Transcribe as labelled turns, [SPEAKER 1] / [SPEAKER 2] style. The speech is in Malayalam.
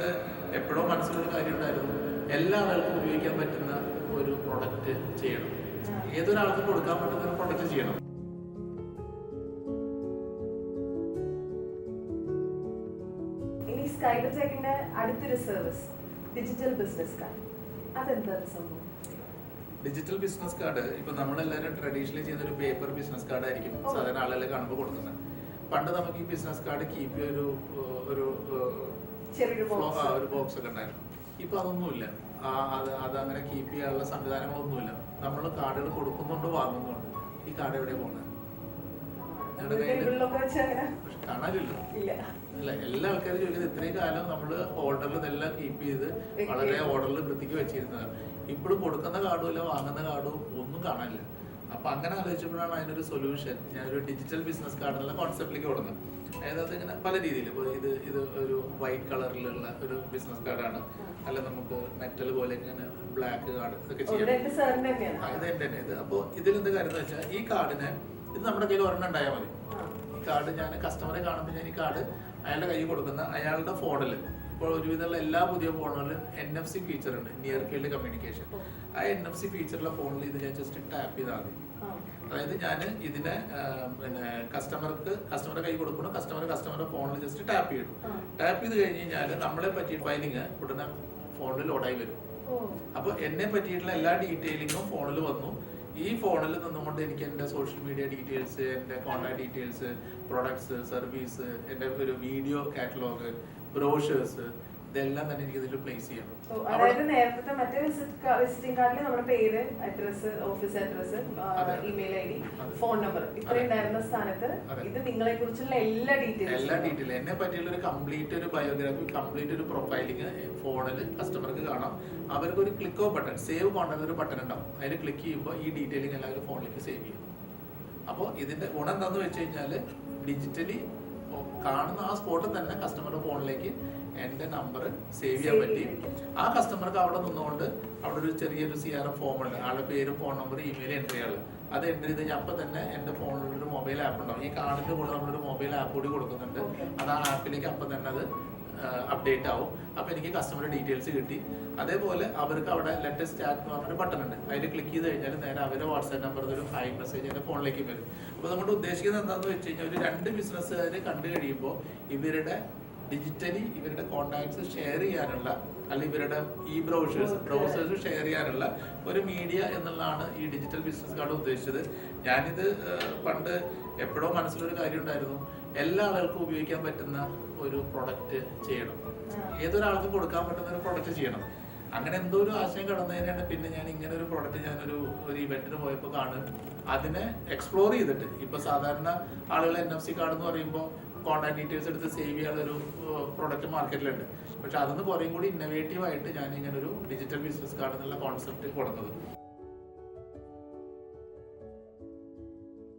[SPEAKER 1] പണ്ട് എപ്പോഴോ മനസ്സിലൊരു കാര്യം ഉണ്ടായിരുന്നു, എല്ലാ ആളുകൾക്കും ഉപയോഗിക്കാൻ പറ്റുന്ന ഒരു പ്രൊഡക്റ്റ് ചെയ്യണം, ഏതൊരാൾക്കും കൊടുക്കാൻ പറ്റുന്ന ഒരു പ്രൊഡക്റ്റ് ചെയ്യണം.
[SPEAKER 2] ഇനി സ്കൈബടെക്കിന്റെ അടുത്തൊരു സർവീസ് ഡിജിറ്റൽ ബിസിനസ് കാർഡ്, അതെന്താണ് സംഭവം?
[SPEAKER 1] ഡിജിറ്റൽ ബിസിനസ് കാർഡ് ഇപ്പൊ നമ്മളെല്ലാവരും ട്രഡീഷണലി ചെയ്യുന്ന ഒരു പേപ്പർ ബിസിനസ് കാർഡ് ആയിരിക്കും സാധാരണ ആളുകളെ കാണുമ്പോൾ കൊടുക്കുന്നത്. പണ്ട് നമുക്ക് ഈ ബിസിനസ് കാർഡ് കീപ്പ് ചെയ്യ ഒരു ബോക്സ് ഒക്കെ ഉണ്ടായിരുന്നു. ഇപ്പൊ അതൊന്നുമില്ല. അതങ്ങനെ കീപ്പ് ചെയ്യാനുള്ള സംവിധാനങ്ങളൊന്നുമില്ല. നമ്മൾ കാർഡുകൾ കൊടുക്കുന്നുണ്ട്, വാങ്ങുന്നുണ്ട്. ഈ കാർഡ് എവിടെ പോകുന്നത്? കാണാനില്ലല്ലോ. അല്ല, എല്ലാ ആൾക്കാരും ചോദിക്കുന്നത് ഇത്രയും കാലം നമ്മൾ ഓർഡറിൽ ഇതെല്ലാം കീപ്പ് ചെയ്ത് വളരെ ഓർഡറിൽ വൃത്തിക്ക് വെച്ചിരുന്നതാണ്. ഇപ്പോഴും കൊടുക്കുന്ന കാർഡും ഇല്ല, വാങ്ങുന്ന കാർഡും ഒന്നും കാണാനില്ല. അപ്പൊ അങ്ങനെ ആലോചിച്ചപ്പോഴാണ് അതിനൊരു സൊല്യൂഷൻ ഞാനൊരു ഡിജിറ്റൽ ബിസിനസ് കാർഡ് എന്നുള്ള കോൺസെപ്റ്റിലേക്ക് കൊടുക്കുന്നത്. അതായത് അതിങ്ങനെ പല രീതിയിൽ, ഇപ്പോൾ ഇത് ഒരു വൈറ്റ് കളറിലുള്ള ഒരു ബിസിനസ് കാർഡാണ്, അല്ല നമുക്ക് മെറ്റൽ പോലെ ഇങ്ങനെ ബ്ലാക്ക് കാർഡ് ഇതൊക്കെ ചെയ്യാം. ഇത് എൻ്റെ തന്നെ ഇത്. അപ്പോൾ ഇതിലെന്ത് കാര്യം എന്ന് വെച്ചാൽ, ഈ കാർഡിന് ഇത് നമ്മുടെ കയ്യിൽ ഒരെണ്ണം ഉണ്ടായാൽ മതി. ഈ കാർഡ് ഞാൻ കസ്റ്റമറെ കാണുമ്പോൾ ഞാൻ ഈ കാർഡ് അയാളുടെ കയ്യിൽ കൊടുക്കുന്ന അയാളുടെ ഫോണിൽ, ഇപ്പോൾ ഒരുവിധമുള്ള എല്ലാ പുതിയ ഫോണുകളിലും NFC ഫീച്ചർ ഉണ്ട്, നിയർ ഫീൽഡ് കമ്മ്യൂണിക്കേഷൻ. ആ NFC ഫീച്ചറുള്ള ഫോണിൽ ഇത് ഞാൻ ജസ്റ്റ് ടാപ്പ് ചെയ്താൽ മതി. അതായത് ഞാൻ ഇതിനെ പിന്നെ കസ്റ്റമറെ കൈ കൊടുക്കണം, കസ്റ്റമറുടെ ഫോണിൽ ജസ്റ്റ് ടാപ്പ് ചെയ്യണം. ടാപ്പ് ചെയ്ത് കഴിഞ്ഞ് കഴിഞ്ഞാൽ നമ്മളെ പറ്റി ഫയലിങ് ഉടനെ ഫോണിൽ ലോഡായി വരും. അപ്പോൾ എന്നെ പറ്റിയിട്ടുള്ള എല്ലാ ഡീറ്റെയിലിങ്ങും ഫോണിൽ വന്നു. ഈ ഫോണിൽ നിന്നുകൊണ്ട് എനിക്ക് എൻ്റെ സോഷ്യൽ മീഡിയ ഡീറ്റെയിൽസ്, എൻ്റെ കോൺടാക്ട് ഡീറ്റെയിൽസ്, പ്രൊഡക്ട്സ്, സർവീസ്, എൻ്റെ ഒരു വീഡിയോ കാറ്റലോഗ്, ബ്രോഷേഴ്സ്, ഇതെല്ലാം തന്നെ എനിക്ക് ഇതിൽ പ്ലേസ് ചെയ്യണം.
[SPEAKER 2] അതായത് നേരത്തെ മറ്റേ വിസിറ്റിംഗ് കാർഡിൽ നമ്മുടെ പേര്, address, office address, email ID, phone number ഇത്രയും ഉണ്ടായിരുന്ന സ്ഥാനത്ത് ഇത് നിങ്ങളെ കുറിച്ചുള്ള എല്ലാ ഡീറ്റെയിലും,
[SPEAKER 1] എന്നെ പറ്റിയുള്ള ഒരു കംപ്ലീറ്റ് ഒരു ബയോഗ്രാഫി, കംപ്ലീറ്റ് ഒരു പ്രൊഫൈലിംഗ് ഫോണിൽ കസ്റ്റമർക്ക് കാണാം. അവർക്ക് ഒരു click of button, save contact ഒരു ബട്ടൺ ഉണ്ടാവും. അതിൽ ക്ലിക്ക് ചെയ്യുമ്പോൾ ഈ ഡീറ്റെയിലിംഗ് എല്ലാവരും ഫോണിലേക്ക് സേവ് ചെയ്യും. അപ്പോൾ ഇതിന്റെ ഗുണം എന്താണെന്ന് വെച്ച് കഴിഞ്ഞാൽ, ഡിജിറ്റലി കാണുന്ന ആ സ്പോട്ടിൽ തന്നെ കസ്റ്റമറുടെ ഫോണിലേക്ക് എൻ്റെ നമ്പർ സേവ് ചെയ്യാൻ പറ്റി. ആ കസ്റ്റമർക്ക് അവിടെ നിന്നുകൊണ്ട് അവിടെ ഒരു ചെറിയൊരു CRM ഫോം ഉണ്ട്, ആളുടെ പേരും ഫോൺ നമ്പർ ഇമെയിൽ എൻട്രി ചെയ്യാനുള്ളത്. അത് എൻട്രി ചെയ്ത് കഴിഞ്ഞാൽ അപ്പം തന്നെ എൻ്റെ ഫോണിലൊരു മൊബൈൽ ആപ്പ് ഉണ്ടാവും. ഈ കാർഡിൻ്റെ കൂടെ നമ്മളൊരു മൊബൈൽ ആപ്പ് കൂടി കൊടുക്കുന്നുണ്ട്. അത് ആ ആപ്പിലേക്ക് അപ്പം തന്നെ അത് അപ്ഡേറ്റ് ആവും. അപ്പോൾ എനിക്ക് കസ്റ്റമർ ഡീറ്റെയിൽസ് കിട്ടി. അതേപോലെ അവർക്ക് അവിടെ ലെറ്റസ്റ്റ് ചാറ്റ് എന്ന് പറഞ്ഞൊരു ബട്ടൺ ഉണ്ട്. അതിൽ ക്ലിക്ക് ചെയ്ത് കഴിഞ്ഞാൽ നേരെ അവരുടെ വാട്സാപ്പ് നമ്പറിൽ ഒരു ഹായ് മെസ്സേജ് എൻ്റെ ഫോണിലേക്ക് വരും. അപ്പോൾ നമ്മൾ ഉദ്ദേശിക്കുന്നത് എന്താണെന്ന് വെച്ച് കഴിഞ്ഞാൽ, ഒരു 2 ബിസിനസ്സുകാർ കണ്ടു കഴിയുമ്പോൾ ഇവരുടെ ഡിജിറ്റലി ഇവരുടെ കോണ്ടാക്ട്സ് ഷെയർ ചെയ്യാനുള്ള, അല്ലെങ്കിൽ ഇവരുടെ ബ്രൗസേഴ്സ് ഷെയർ ചെയ്യാനുള്ള ഒരു മീഡിയ എന്നുള്ളതാണ് ഈ ഡിജിറ്റൽ ബിസിനസ് കാർഡ് ഉദ്ദേശിച്ചത്. ഞാനിത് പണ്ട് എപ്പോഴോ മനസ്സിലൊരു കാര്യം ഉണ്ടായിരുന്നു, എല്ലാ ആളുകൾക്കും ഉപയോഗിക്കാൻ പറ്റുന്ന ഒരു പ്രൊഡക്റ്റ് ചെയ്യണം, ഏതൊരാൾക്കും കൊടുക്കാൻ പറ്റുന്ന ഒരു പ്രൊഡക്റ്റ് ചെയ്യണം. അങ്ങനെ എന്തോ ഒരു ആശയം കടന്നതിനാണ് പിന്നെ ഞാൻ ഇങ്ങനെ ഒരു പ്രൊഡക്റ്റ് ഞാനൊരു ഇവന്റിന് പോയപ്പോൾ കാണും. അതിനെ എക്സ്പ്ലോർ ചെയ്തിട്ട്, ഇപ്പൊ സാധാരണ ആളുകൾ NFC കാർഡ് എന്ന് പറയുമ്പോൾ കോൺടാക്ട് ഡീറ്റെയിൽസ് എടുത്ത് സേവ് ചെയ്യാനുള്ളൊരു പ്രൊഡക്റ്റ് മാർക്കറ്റിലുണ്ട്. പക്ഷെ അതൊന്ന് കുറേയും കൂടി ഇന്നോവേറ്റീവ് ആയിട്ട് ഞാൻ ഇങ്ങനെ ഒരു ഡിജിറ്റൽ ബിസിനസ് കാർഡ് എന്നുള്ള കോൺസെപ്റ്റ് കൊടുക്കുന്നത്.